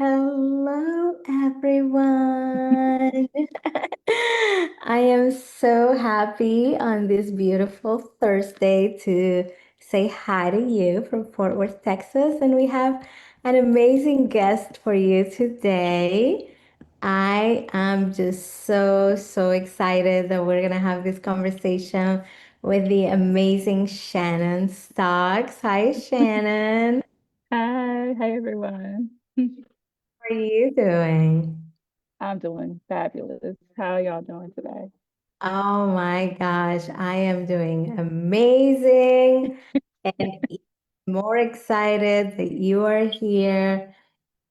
Hello, everyone. I am so happy on this beautiful Thursday to say hi to you from Fort Worth, Texas. And we have an amazing guest for you today. I am just so excited that we're going to have this conversation with the amazing Shannon Stocks. Hi, Shannon. Hi everyone. How are you doing? I'm doing fabulous. How y'all doing today? Oh my gosh, I am doing amazing and more excited that you are here.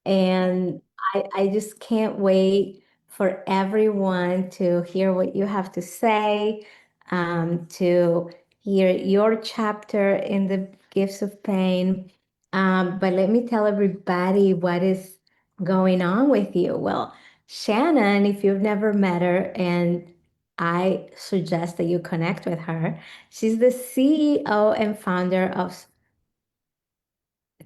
And I just can't wait for everyone to hear what you have to say, to hear your chapter in the Gifts of Pain. But let me tell everybody what is going on with you. Well, Shannon, if you've never met her, and I suggest that you connect with her, she's the CEO and founder of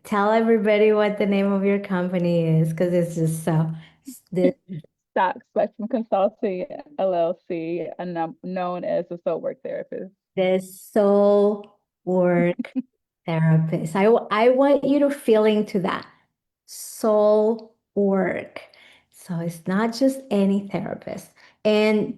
Tell everybody what the name of your company is because it's just so the Stocks Spectrum Consulting LLC, and I'm known as a soul work therapist. the soul work therapist. I want you to feel into that soul work. So it's not just any therapist. And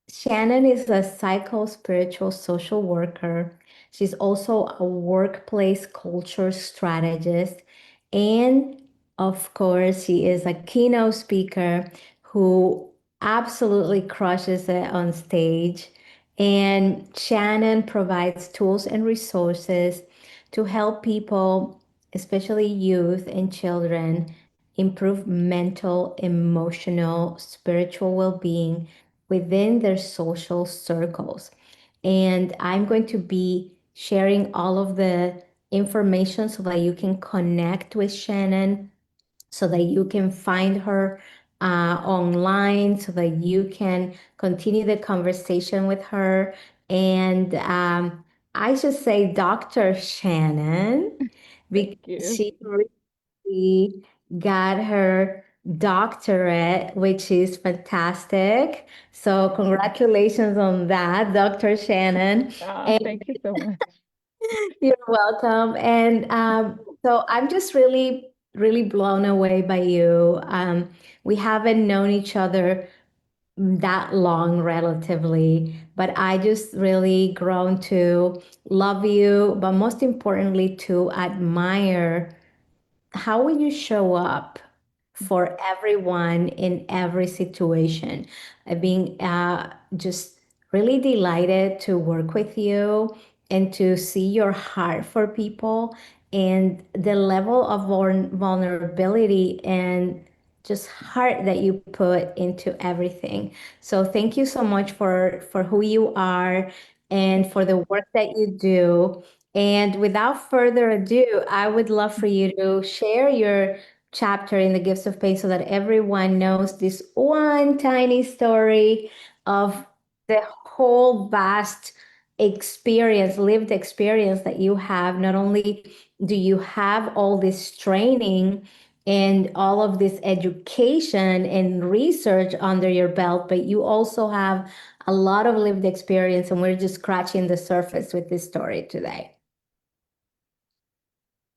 Shannon is a psycho-spiritual social worker. She's also a workplace culture strategist. And of course, she is a keynote speaker who absolutely crushes it on stage. And Shannon provides tools and resources to help people, especially youth and children, improve mental, emotional, spiritual well-being within their social circles. And I'm going to be sharing all of the information so that you can connect with Shannon, so that you can find her online, so that you can continue the conversation with her. And I should say Dr. Shannon, because Thank you. she she got her doctorate, which is fantastic. So congratulations on that, Dr. Shannon. And Thank you so much. you're welcome. And so I'm just really blown away by you. We haven't known each other that long relatively, but I just really grown to love you, but most importantly to admire how will you show up for everyone in every situation? I've been just really delighted to work with you and to see your heart for people and the level of vulnerability and just heart that you put into everything. So thank you so much for who you are and for the work that you do. And without further ado, I would love for you to share your chapter in the Gifts of Pain so that everyone knows this one tiny story of the whole vast experience, lived experience that you have. Not only do you have all this training and all of this education and research under your belt, but you also have a lot of lived experience, and we're just scratching the surface with this story today.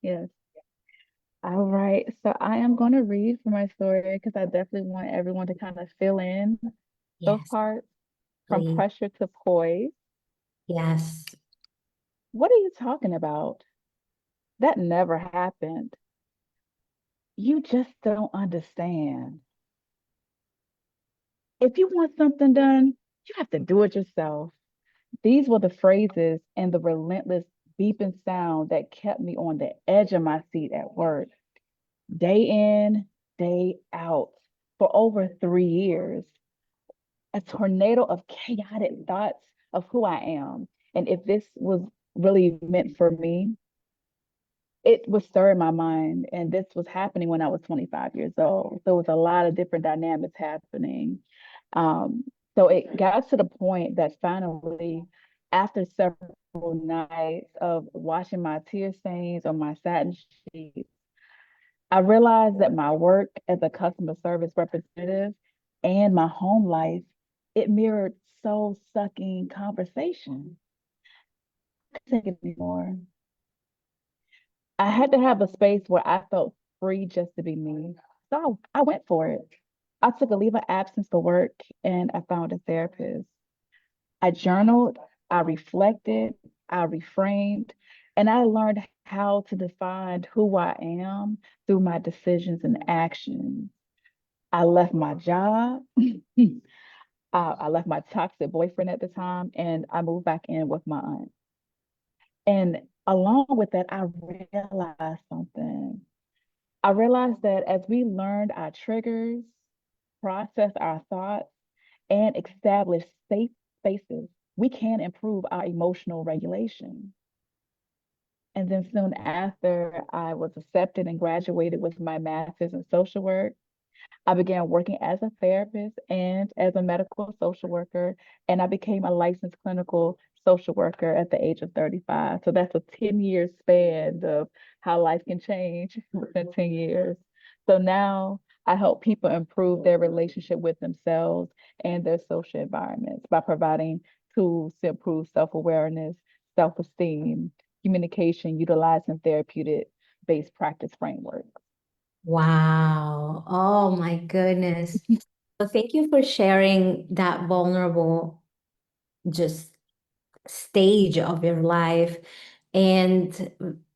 Yes. All right. So I am going to read from my story because I definitely want everyone to kind of fill in those Yes, parts from please. pressure to poise. Yes. What are you talking about? That never happened. You just don't understand. If you want something done, you have to do it yourself. These were the phrases and the relentless beeping sound that kept me on the edge of my seat at work, day in, day out, for over 3 years. A tornado of chaotic thoughts of who I am. And if this was really meant for me, it was stirring my mind. And this was happening when I was 25 years old. So it was a lot of different dynamics happening. Um, so it got to the point that finally, after several nights of washing my tear stains on my satin sheets, I realized that my work as a customer service representative and my home life, it mirrored soul-sucking conversation. I couldn't take it anymore. I had to have a space where I felt free just to be me. So I went for it. I took a leave of absence for work and I found a therapist. I journaled, I reflected, I reframed, and I learned how to define who I am through my decisions and actions. I left my job. I left my toxic boyfriend at the time and I moved back in with my aunt. And along with that, I realized something. I realized that as we learned our triggers, process our thoughts, and establish safe spaces, we can improve our emotional regulation. And then soon after, I was accepted and graduated with my master's in social work. I began working as a therapist and as a medical social worker, and I became a licensed clinical social worker at the age of 35. So that's a 10-year span of how life can change within 10 years. So now I help people improve their relationship with themselves and their social environments by providing tools to improve self-awareness, self-esteem, communication, utilizing therapeutic based practice frameworks. Wow. Oh my goodness. Well, thank you for sharing that vulnerable just stage of your life. And,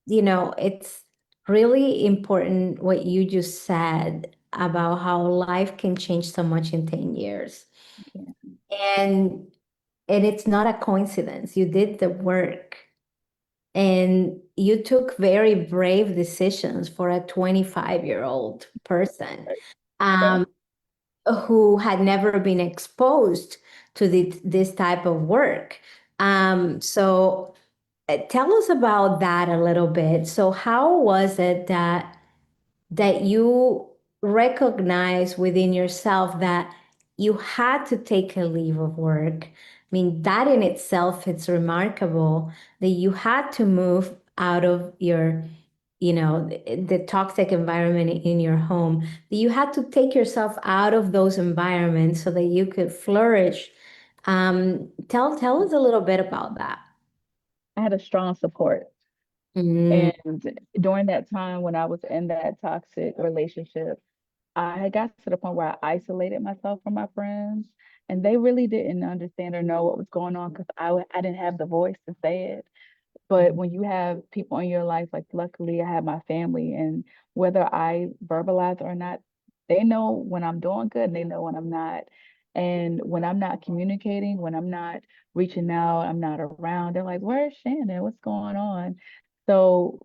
it's really important what you just said about how life can change so much in 10 years. Yeah. And it's not a coincidence. You did the work and you took very brave decisions for a 25-year-old person. Yeah. Um, who had never been exposed to this type of work. So tell us about that a little bit. So how was it that you recognize within yourself that you had to take a leave of work? I mean, that in itself, it's remarkable that you had to move out of your, the toxic environment in your home, that you had to take yourself out of those environments so that you could flourish. Tell us a little bit about that. I had a strong support. Mm, And during that time when I was in that toxic relationship, I had got to the point where I isolated myself from my friends, and they really didn't understand or know what was going on because I didn't have the voice to say it. But when you have people in your life, like luckily I have my family, and whether I verbalize or not, they know when I'm doing good and they know when I'm not. And when I'm not communicating, when I'm not reaching out, I'm not around, they're like, "Where's Shannon? What's going on?" So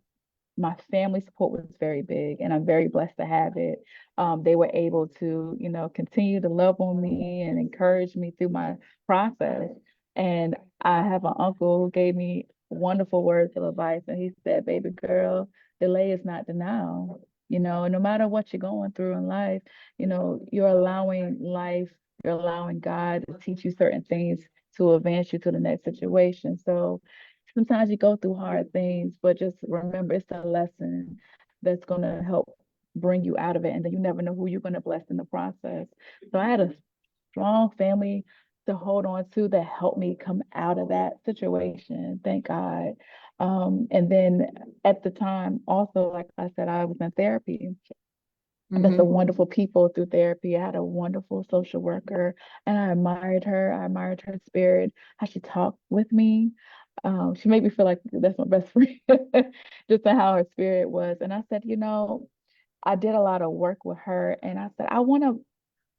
my family support was very big, and I'm very blessed to have it. They were able to, continue to love on me and encourage me through my process. And I have an uncle who gave me wonderful words of advice, and he said, "Baby girl, delay is not denial. No matter what you're going through in life, you're allowing life, you're allowing God to teach you certain things to advance you to the next situation. So sometimes you go through hard things, but just remember it's a lesson that's going to help bring you out of it. And then you never know who you're going to bless in the process." So I had a strong family to hold on to that helped me come out of that situation. Thank God. And then at the time, also, like I said, I was in therapy. I met mhm. some wonderful people through therapy. I had a wonderful social worker, and I admired her. I admired her spirit, how she talked with me. She made me feel like that's my best friend, just in how her spirit was. And I said, I did a lot of work with her, and I said, I want to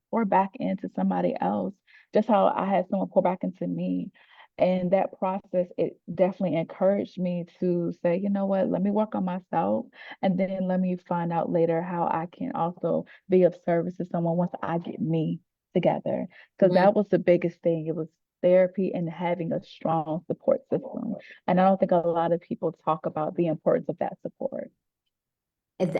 pour back into somebody else, just how I had someone pour back into me. And that process, it definitely encouraged me to say, you know what, let me work on myself. And then let me find out later how I can also be of service to someone once I get me together. Because Mm. that was the biggest thing. It was therapy and having a strong support system. And I don't think a lot of people talk about the importance of that support.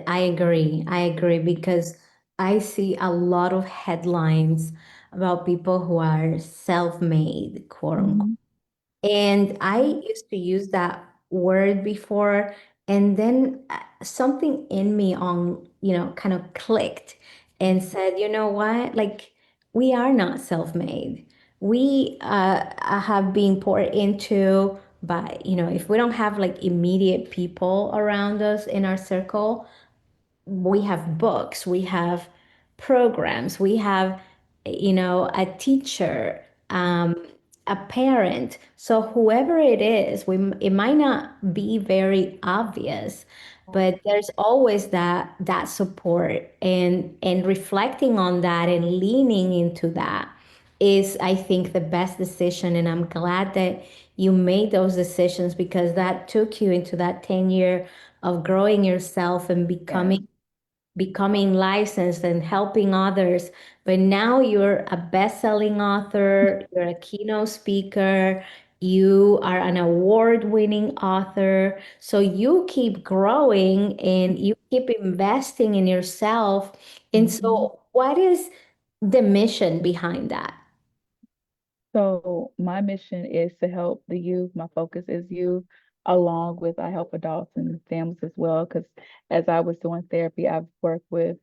I agree. I agree because I see a lot of headlines about people who are self-made, quote unquote. Mhm. And I used to use that word before, And then something in me on, kind of clicked and said, you know what? Like, we are not self-made. We have been poured into by, if we don't have like immediate people around us in our circle, we have books, we have programs, we have, a teacher, a parent. So whoever it is, it might not be very obvious, but there's always that support, and reflecting on that and leaning into that is, I think, the best decision. And I'm glad that you made those decisions, because that took you into that 10-year of growing yourself and Yes. becoming licensed and helping others. But now you're a best-selling author, you're a keynote speaker, you are an award-winning author. So you keep growing and you keep investing in yourself. And Mhm. so, what is the mission behind that? So my mission is to help the youth. My focus is youth, along with I help adults and families as well. Because as I was doing therapy, I've worked with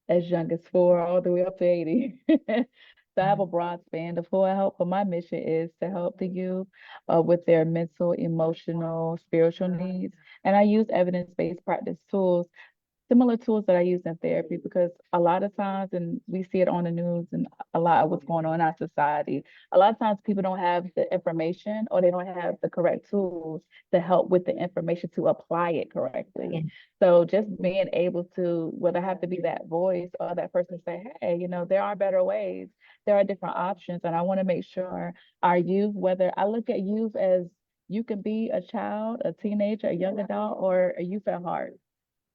as young as 4 all the way up to 80. So I have a broad span of who I help, but my mission is to help the youth with their mental, emotional, spiritual needs. And I use evidence-based practice tools, similar tools that I use in therapy, because a lot of times, and we see it on the news and a lot of what's going on in our society, a lot of times people don't have the information or they don't have the correct tools to help with the information to apply it correctly. Yeah. So just being able to, whether I have to be that voice or that person say, hey, there are better ways, there are different options. And I want to make sure our youth, whether I look at youth as you can be a child, a teenager, a young adult, or a youth at heart.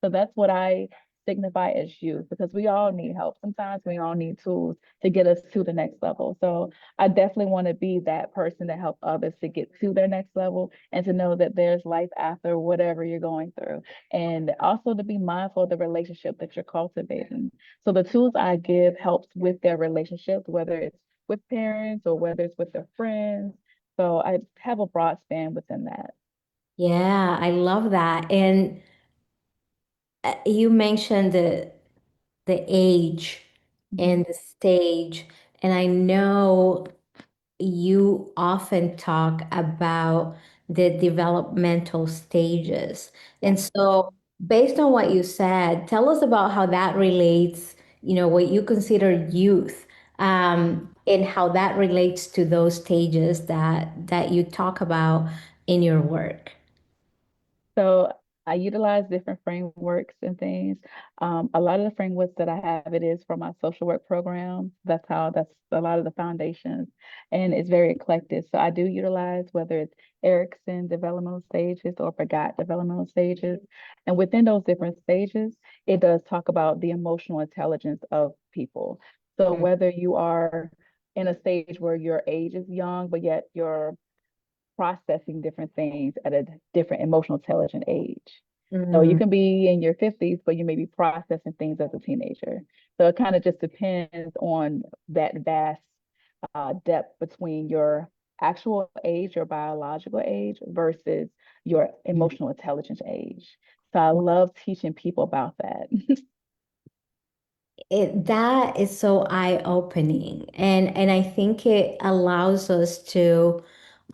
So that's what I signify as youth, because we all need help. Sometimes we all need tools to get us to the next level. So I definitely want to be that person to help others to get to their next level and to know that there's life after whatever you're going through. And also to be mindful of the relationship that you're cultivating. So the tools I give helps with their relationships, whether it's with parents or whether it's with their friends. So I have a broad span within that. Yeah, I love that. And you mentioned the age Mhm. and the stage, and I know you often talk about the developmental stages. Yeah. And so, based on what you said, tell us about how that relates, what you consider youth, and how that relates to those stages that you talk about in your work. So I utilize different frameworks and things. A lot of the frameworks that I have, it is from my social work program. That's a lot of the foundations, and it's very eclectic. So I do utilize whether it's Erickson developmental stages or Forgot developmental stages. And within those different stages, it does talk about the emotional intelligence of people. So whether you are in a stage where your age is young, but yet you're processing different things at a different emotional intelligent age. So you Mm-hmm. can be in your 50s, but you may be processing things as a teenager. So it kind of just depends on that vast depth between your actual age, your biological age, versus your emotional intelligence age. So I love teaching people about that. That is so eye-opening, and I think it allows us to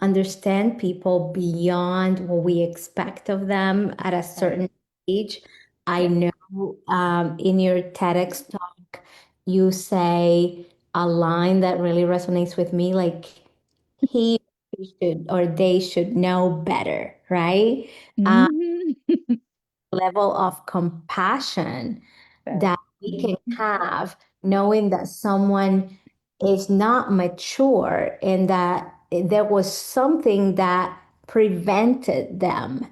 understand people beyond what we expect of them at a Right. certain age. I Yes. know, in your TEDx talk, you say a line that really resonates with me, like he should or they should know better, right? Mhm. Level of compassion Yes. that we can Mhm. have, knowing that someone is not mature and that there was something that prevented them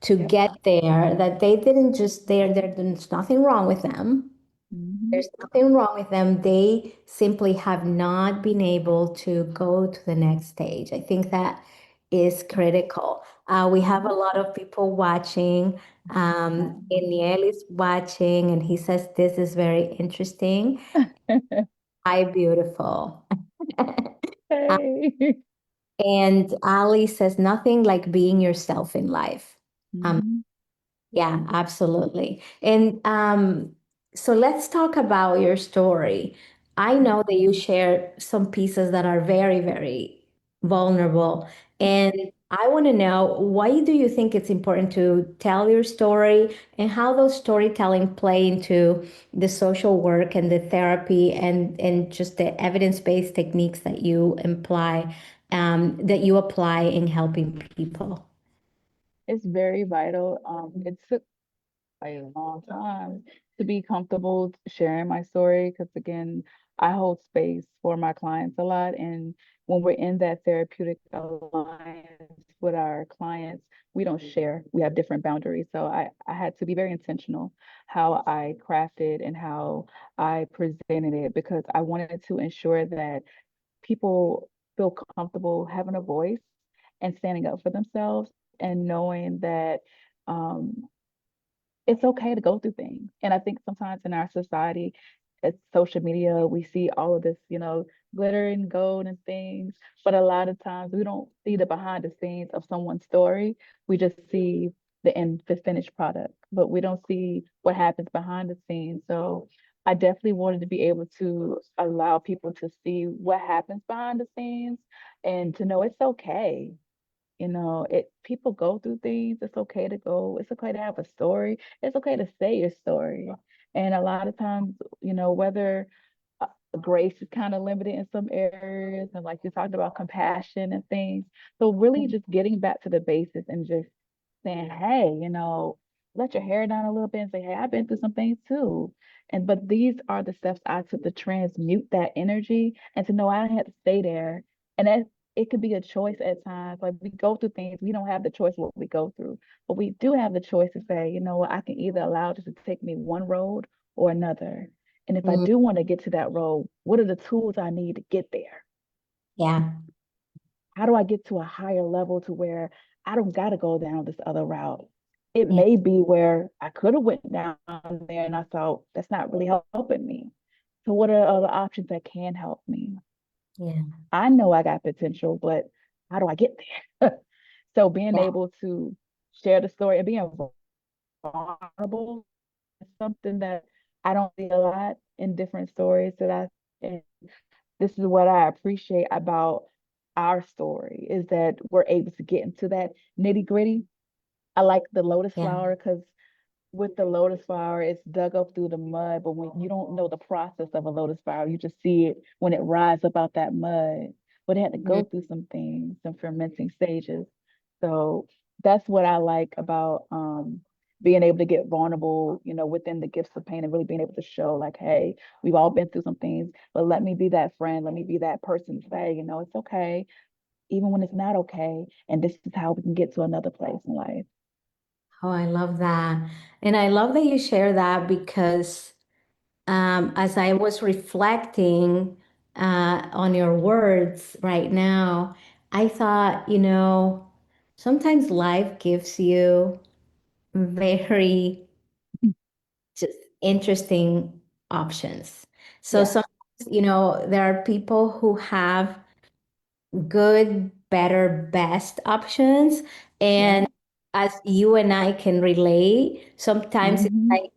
to Yep. get there, that they didn't just there's nothing wrong with them. Mhm. There's nothing wrong with them. They simply have not been able to go to the next stage. I think that is critical. We have a Mhm. lot of people watching. Eniel is watching, and he says this is very interesting. Hi, beautiful. Hey. And Ali says nothing like being yourself in life. Um, Mhm. Yeah, absolutely. And so let's talk about your story. I know that you share some pieces that are very, very vulnerable. And I want to know, why do you think it's important to tell your story, and how those storytelling play into the social work and the therapy and just the evidence-based techniques that you imply, that you apply in helping people? It's very vital. It took a long time to be comfortable sharing my story because, again, I hold space for my clients a lot. And when we're in that therapeutic alliance with our clients, we don't share. We have different boundaries. So I had to be very intentional how I crafted and how I presented it because I wanted to ensure that people feel comfortable having a voice and standing up for themselves and knowing that um, it's okay to go through things. And I think sometimes in our society, it's social media, we see all of this, glitter and gold and things, but a lot of times we don't see the behind the scenes of someone's story. We just see the finished product, but we don't see what happens behind the scenes. So I definitely wanted to be able to allow people to see what happens behind the scenes and to know it's okay. It people go through things. It's okay to go. It's okay to have a story. It's okay to say your story. And a lot of times, whether grace is kind of limited in some areas, and like you talked about compassion and things. So really just getting back to the basics and just saying, hey, let your hair down a little bit and say, hey, I've been through some things too. But these are the steps I took to transmute that energy and to know I didn't have to stay there. And that it could be a choice at times. Like we go through things, we don't have the choice what we go through, but we do have the choice to say, you know what, I can either allow this to take me one road or another. And if I Mm, do want to get to that road, what are the tools I need to get there? yeah. How do I get to a higher level to where I don't got to go down this other route? It Yeah. may be where I could have went down there and I thought that's not really helping me. So what are other options that can help me? Yeah. I know I got potential, but how do I get there? So being Yeah. able to share the story and being vulnerable is something that I don't see a lot in different stories that and this is what I appreciate about our story is that we're able to get into that nitty gritty. I like the lotus Yeah. flower because with the lotus flower, it's dug up through the mud, but when you don't know the process of a lotus flower, you just see it when it rises up out that mud. But it had to Mm, go through some things, some fermenting stages. So that's what I like about being able to get vulnerable, within the gifts of pain and really being able to show like, hey, we've all been through some things, but let me be that friend, let me be that person to say, it's okay, even when it's not okay. And this is how we can get to another place in life. oh, I love that. And I love that you share that because as I was reflecting on your words right now, I thought, sometimes life gives you very just interesting options. So Yeah. sometimes, there are people who have good, better, best options. Yeah. And as you and I can relate, sometimes it's Mm-hmm. like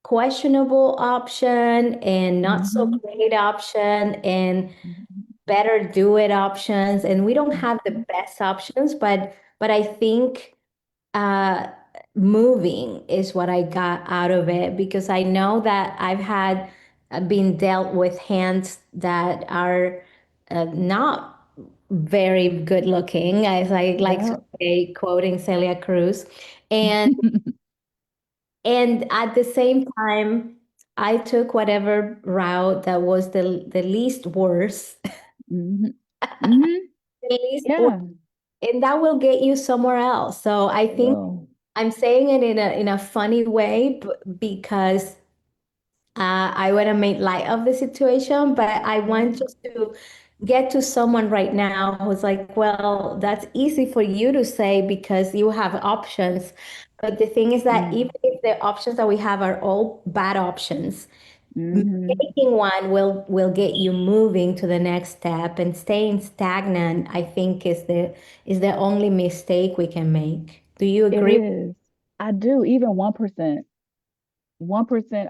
questionable option and not so Mm-hmm. great option and Mhm, better do it options. And we don't have the mhm, best options, but I think uh, moving is what I got out of it, because I know that I've had been dealt with hands that are not very good looking, as I like to yeah. say, quoting Celia Cruz. And and at the same time, I took whatever route that was the least worse, Mhm, mhm, the least worse, yeah. and that will get you somewhere else. So I think Whoa. I'm saying it in a funny way, because I want to make light of the situation, but I Yeah. want just to get to someone right now who's like, well, that's easy for you to say because you have options. But the thing is that even Mm, if the options that we have are all bad options, mhm. making one will get you moving to the next step, and staying stagnant, I think, is the only mistake we can make. Do you It agree? is. I do. Even 1%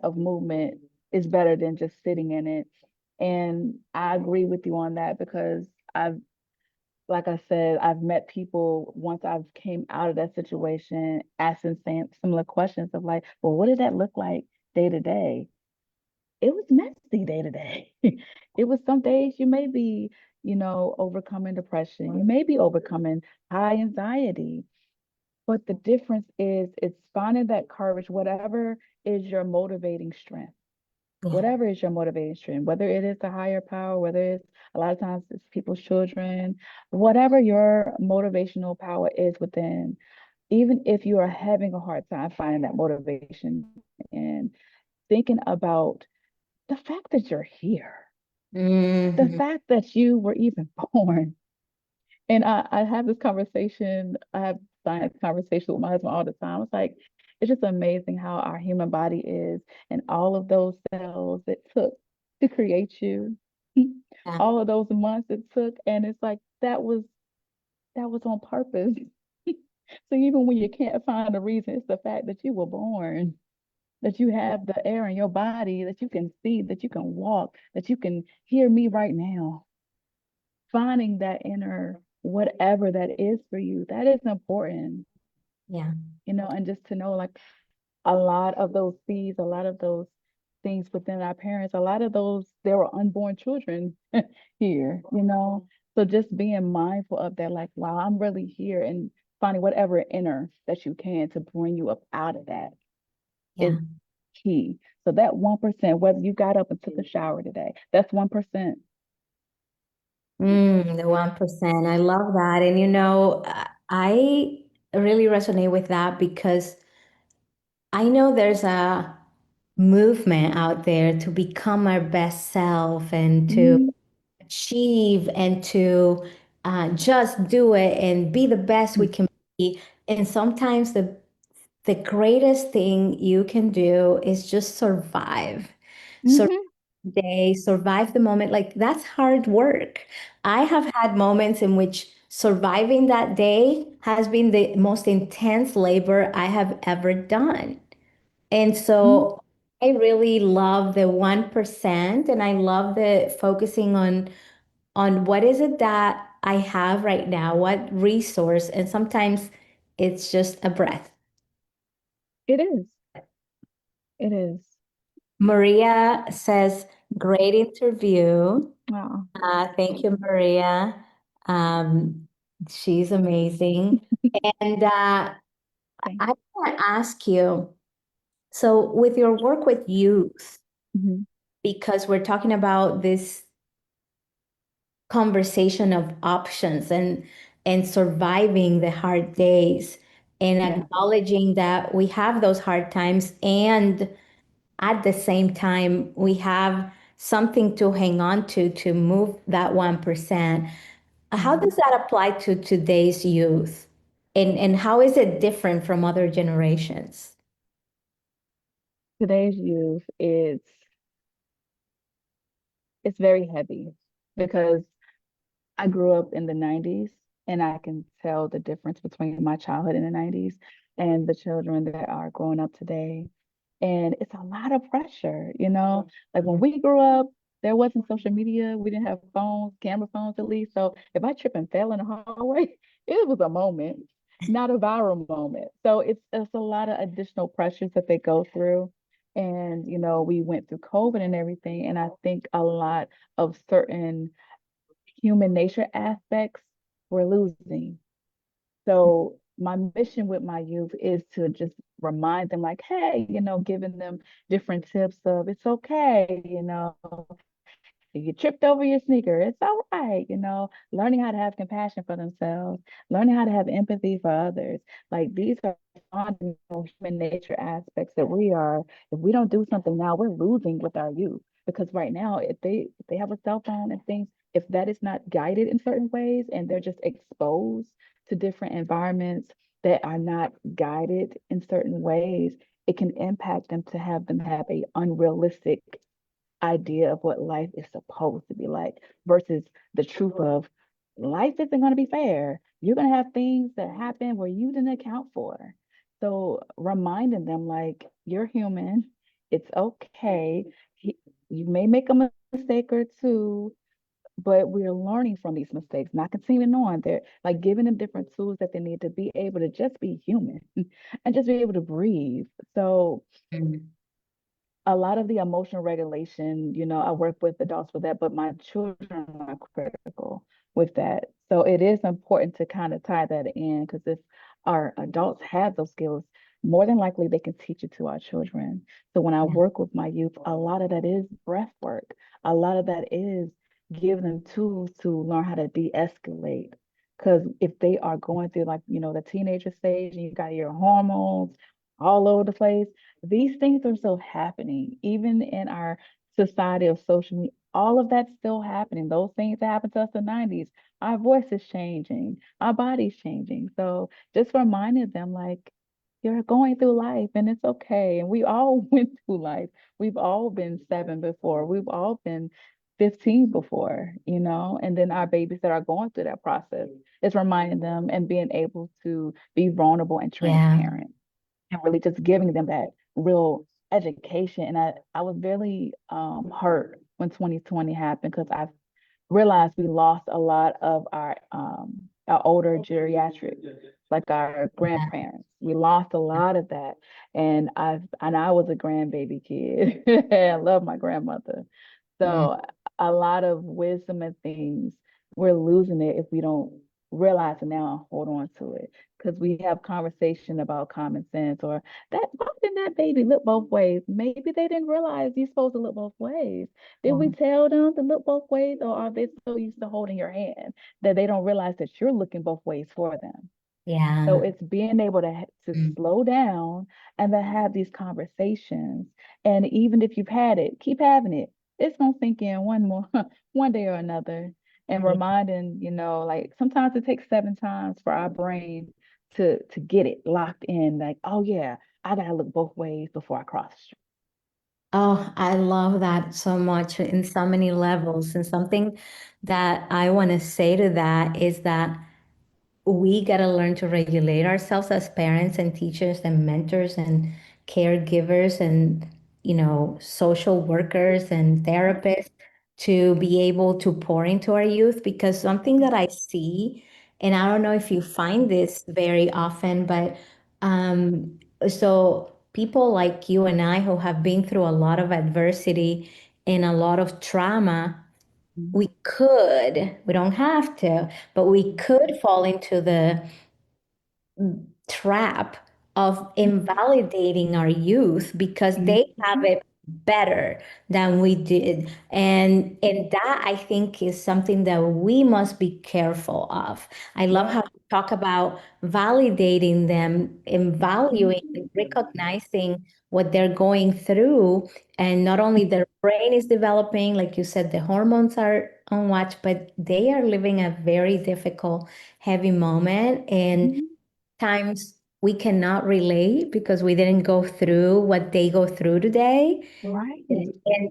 of movement is better than just sitting in it. And I agree with you on that because I've, like I said, I've met people once I've came out of that situation asking similar questions of like, well, what did that look like day to day? It was messy day to day. It was some days you may be, overcoming depression. You may be overcoming high anxiety. But the difference is it's finding that courage, whatever is your motivating strength, Yeah. whatever is your motivating strength, whether it is the higher power, whether it's a lot of times it's people's children, whatever your motivational power is within, even if you are having a hard time finding that motivation and thinking about the fact that you're here, the Hmm. fact that you were even born. And I have this conversation, I have science conversation with my husband all the time. It's like, it's just amazing how our human body is and all of those cells it took to create you, Yeah. all of those months it took. And it's like that was on purpose. So even when you can't find a reason, it's the fact that you were born, that you have the air in your body, that you can see, that you can walk, that you can hear me right now. Finding that inner whatever that is for you, that is important, Yeah. and just to know like a lot of those seeds, a lot of those things within our parents, a lot of those, there were unborn children here, So just being mindful of that, like, wow, I'm really here and finding whatever inner that you can to bring you up out of that is Yeah. key. So that 1%, whether you got up and took a shower today, that's 1%. The 1%. I love that. And I really resonate with that because I know there's a movement out there to become our best self and to Mhm. achieve and to just do it and be the best we can be. And sometimes the greatest thing you can do is just survive. Survive Mhm. the day, survive the moment. Like that's hard work. I have had moments in which surviving that day has been the most intense labor I have ever done. And Mhm. so I really love the 1% and I love the focusing on what is it that I have right now, what resource, and sometimes it's just a breath. It is. It is. Maria says, great interview. Wow. Thank you, Maria. Um, she's amazing. And Thank I want to ask you, so with your work with youth, you. because we're talking about this conversation of options and surviving the hard days and Yeah. acknowledging that we have those hard times and at the same time we have something to hang on to move that 1%. How Mhm. does that apply to today's youth? And how is it different from other generations? Today's youth is it's very heavy because I grew up in the 90s and I can tell the difference between my childhood in the 90s and the children that are growing up today. And it's a lot of pressure, Like when we grew up, there wasn't social media. We didn't have phones, camera phones at least. So if I trip and fell in the hallway, it was a moment, not a viral moment. So it's a lot of additional pressures that they go through. And, we went through COVID and everything. And I think a lot of certain human nature aspects we're losing. So my mission with my youth is to just remind them like, hey, giving them different tips of it's okay, if you tripped over your sneaker, it's all right, learning how to have compassion for themselves, learning how to have empathy for others. Like these are fundamental human nature aspects that if we don't do something now, we're losing with our youth. Because right now, if they have a cell phone and things, if that is not guided in certain ways and they're just exposed to different environments that are not guided in certain ways, it can impact them have a unrealistic idea of what life is supposed to be like versus the truth of life isn't going to be fair. You're going to have things that happen where you didn't account for. So reminding them like you're human, it's okay. He- You may make a mistake or two, but we're learning from these mistakes, not continuing on. They're like giving them different tools that they need to be able to just be human and just be able to breathe. So Mm. a lot of the emotional regulation, I work with adults with that, but my children are critical with that. So it is important to kind of tie that in because if our adults have those skills, more than likely they can teach it to our children. So when I Yeah. work with my youth, a lot of that is breath work. A lot of that is give them tools to learn how to de-escalate. Because if they are going through like, the teenager stage and you got your hormones all over the place, these things are still happening, even in our society of social media. All of that's still happening. Those things that happened to us in the 90s. Our voice is changing, our body's changing. So just reminding them, like, you're going through life and it's okay. And we all went through life. We've all been seven before, we've all been 15 before, and then our babies that are going through that process. It's reminding them and being able to be vulnerable and Yeah. transparent and really just giving them that real education. And I was really hurt when 2020 happened because I realized we lost a lot of our older geriatric, like our Yeah. grandparents. We lost a lot of that. And I was a grandbaby kid. I love my grandmother. Mm. So a lot of wisdom and things, we're losing it if we don't realize it now and hold on to it. Because we have conversation about common sense or that why didn't that baby look both ways? Maybe they didn't realize you're supposed to look both ways. Did we Yeah. tell them to look both ways, or are they so used to holding your hand that they don't realize that you're looking both ways for them? So Yeah. it's being able to Mm. slow down and to have these conversations. And even if you've had it, keep having it. It's gonna sink in one more one day or another. And Yeah. reminding, like sometimes it takes 7 times for our brain to get it locked in, like, oh yeah, I gotta look both ways before I cross the street. Oh, I love that so much in so many levels. And something that I want to say to that is that we got to learn to regulate ourselves as parents and teachers and mentors and caregivers and social workers and therapists to be able to pour into our youth, because something that I see, and I don't know if you find this very often, but so people like you and I who have been through a lot of adversity and a lot of trauma, Mhm. we don't have to, but we could fall into the trap of invalidating our youth because Mhm. they have it better than we did. And that I think is something that we must be careful of. I love how you talk about validating them and valuing and Mhm. recognizing what they're going through. And not only their brain is developing, like you said, the hormones are on watch, but they are living a very difficult, heavy moment. And Mhm. times we cannot relate because we didn't go through what they go through today. Right.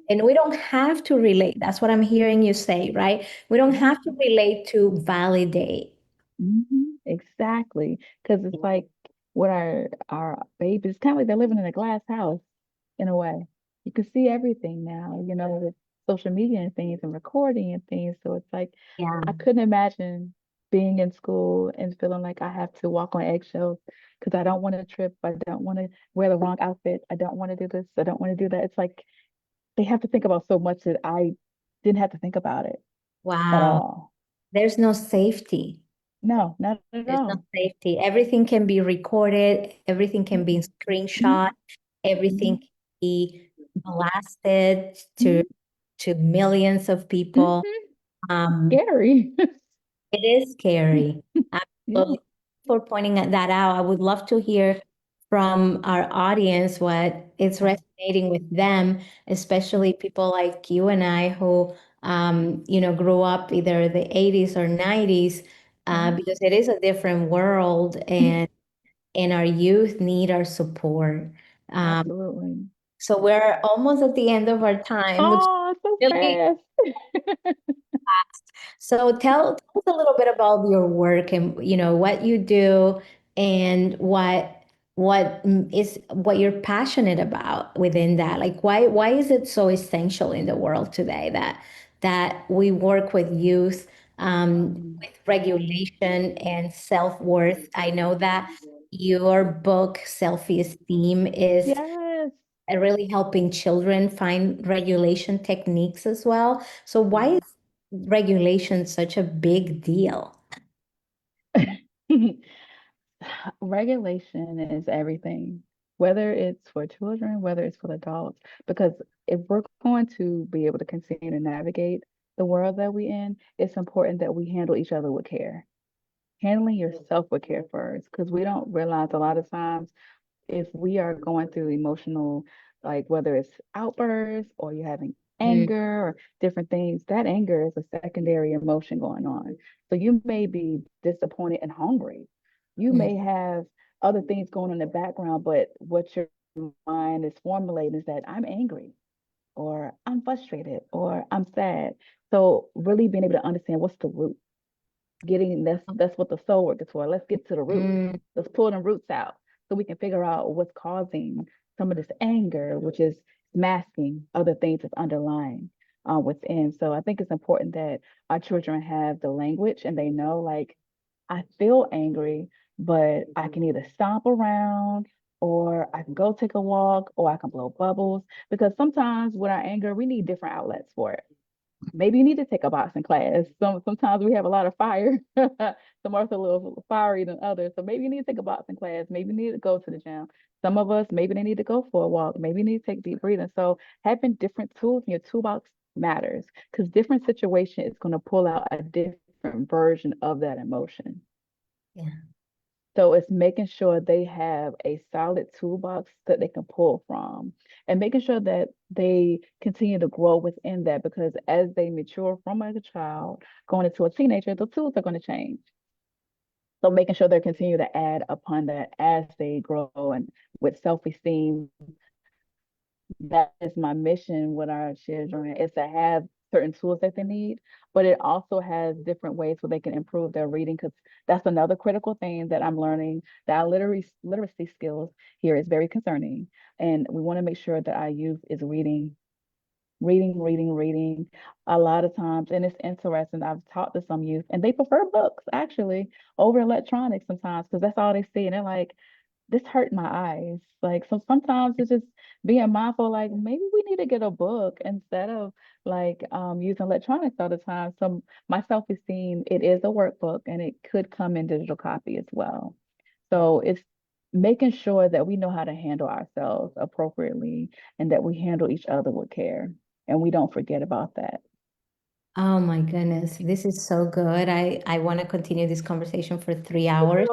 And we don't have to relate. That's what I'm hearing you say, right? We don't Yeah. have to relate to validate. Exactly. Because it's like with our babies, kind of like they're living in a glass house in a way. You can see everything now, with social media and things and recording and things. So it's like Yeah. I couldn't imagine being in school and feeling like I have to walk on eggshells because I don't want to trip. I don't want to wear the wrong outfit. I don't want to do this. I don't want to do that. It's like they have to think about so much that I didn't have to think about it at Wow. all. There's no safety. No, not at There's no all. safety. Everything can be recorded, everything can be screenshot, everything Mhm. can be blasted Mhm. to millions of people. Mhm. Um, Scary. It is scary. Yeah. Absolutely. For pointing that out. I would love to hear from our audience what is Okay. resonating with them, especially people like you and I who, grew up either the 80s or 90s, Yeah. because it is a different world, and our youth need our support. Um, Absolutely. so we're almost at the end of our time, which Oh, so really. fast. So tell us a little bit about your work and what you do and what is what you're passionate about within that. Like why is it so essential in the world today that we work with youth, Mm. with regulation and self-worth? I know that your book, Self-Esteem, is Yes. really helping children find regulation techniques as well. So why is regulation such a big deal? Regulation is everything, whether it's for children, whether it's for adults, because if we're going to be able to continue to navigate the world that we're in, it's important that we handle each other with care. Handling yourself with care first, because we don't realize a lot of times if we are going through emotional, like whether it's outbursts or you're having Mm, anger or different things, that anger is a secondary emotion going on. So you may be disappointed and hungry. You mm, may have other things going on in the background, but what your mind is formulating is that I'm angry or I'm frustrated or I'm sad. So really being able to understand what's the root, getting that's what the soul work is for. Let's get to the root. mm, Let's pull them roots out so we can figure out what's causing some of this anger, which is masking other things that's underlying within. So I think it's important that our children have the language and they know, like, I feel angry, but I can either stomp around or I can go take a walk or I can blow bubbles because sometimes with our anger, we need different outlets for it. Maybe you need to take a boxing class. Sometimes we have a lot of fire. Some are a little fiery than others. So maybe you need to take a boxing class. Maybe you need to go to the gym. Some of us, maybe they need to go for a walk. Maybe you need to take deep breathing. So having different tools in your toolbox matters because different situation is going to pull out a different version of that emotion. yeah. So it's making sure they have a solid toolbox that they can pull from and making sure that they continue to grow within that because as they mature from as a child, going into a teenager, the tools are going to change. So making sure they continue to add upon that as they grow and with self-esteem, that is my mission with our children is to have certain tools that they need, but it also has different ways where they can improve their reading because that's another critical thing that I'm learning that our literacy skills here is very concerning. And we want to make sure that our youth is reading a lot of times. And it's interesting. I've talked to some youth and they prefer books actually over electronics sometimes because that's all they see. And they're like, this hurt my eyes. Like, so sometimes it's just being mindful, like maybe we need to get a book instead of like using electronics all the time. So my self-esteem, it is a workbook and it could come in digital copy as well. So it's making sure that we know how to handle ourselves appropriately and that we handle each other with care and we don't forget about that. Oh my goodness, this is so good. I want to continue this conversation for 3 hours.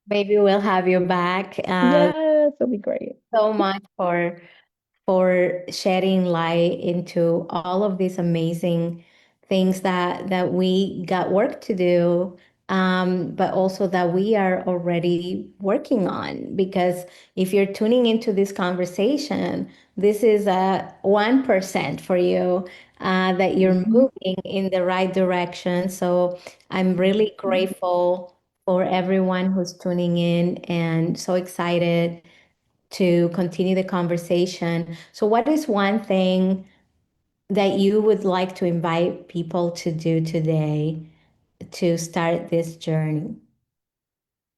Maybe we'll have you back. Yes, it'll be great. So much for shedding light into all of these amazing things that we got work to do, but also that we are already working on. Because if you're tuning into this conversation, this is a 1% for you, that you're Mhm. moving in the right direction. So I'm really Mhm. grateful for everyone who's tuning in and so excited to continue the conversation. So, what is one thing that you would like to invite people to do today to start this journey?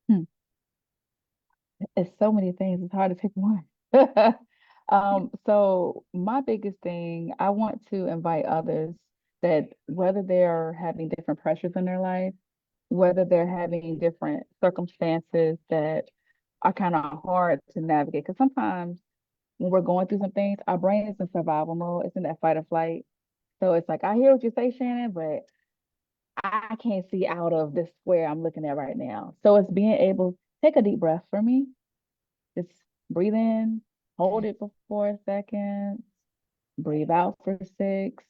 Hmm. It's so many things. It's hard to pick one. So my biggest thing, I want to invite others that whether they're having different pressures in their life, whether they're having different circumstances that are kind of hard to navigate, because sometimes when we're going through some things, our brain is in survival mode. It's in that fight or flight. So it's like, I hear what you say, Shannon, but I can't see out of this square I'm looking at right now. So it's being able to take a deep breath for me. Just breathe in, hold it for 4 seconds, breathe out for six.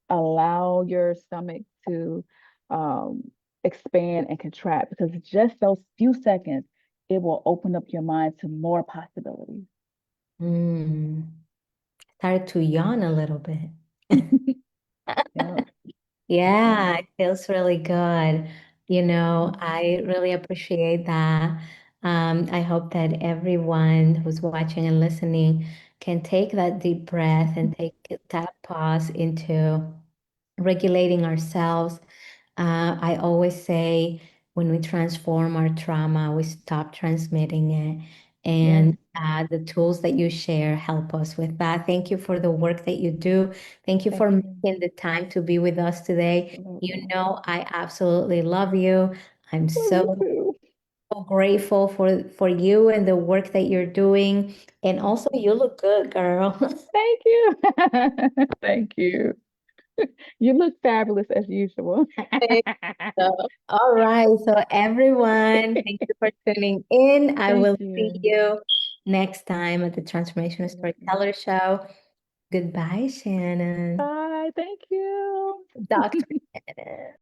Allow your stomach to um, expand and contract because just those few seconds, it will open up your mind to more possibilities. Mm, start to yawn a little bit. Yep. Yeah, Yeah. it feels really good. I really appreciate that. I hope that everyone who's watching and listening can take that deep breath and take that pause into regulating ourselves. I always say when we transform our trauma, we stop transmitting it. Yes. And the tools that you share help us with that. Thank you for the work that you do. Thank you for Thank you. making the time to be with us today. You Absolutely. know, I absolutely love you. I'm Love you so too. grateful for you and the work that you're doing. And Thank also, you you. look good, girl. Thank you. Thank you. You look fabulous as usual. So, all right. So, everyone, thank you for tuning in. I Thank will see you. you next time at the Transformational Absolutely. Storyteller Show. Goodbye, Shannon. Bye. Thank you. Dr. Shannon.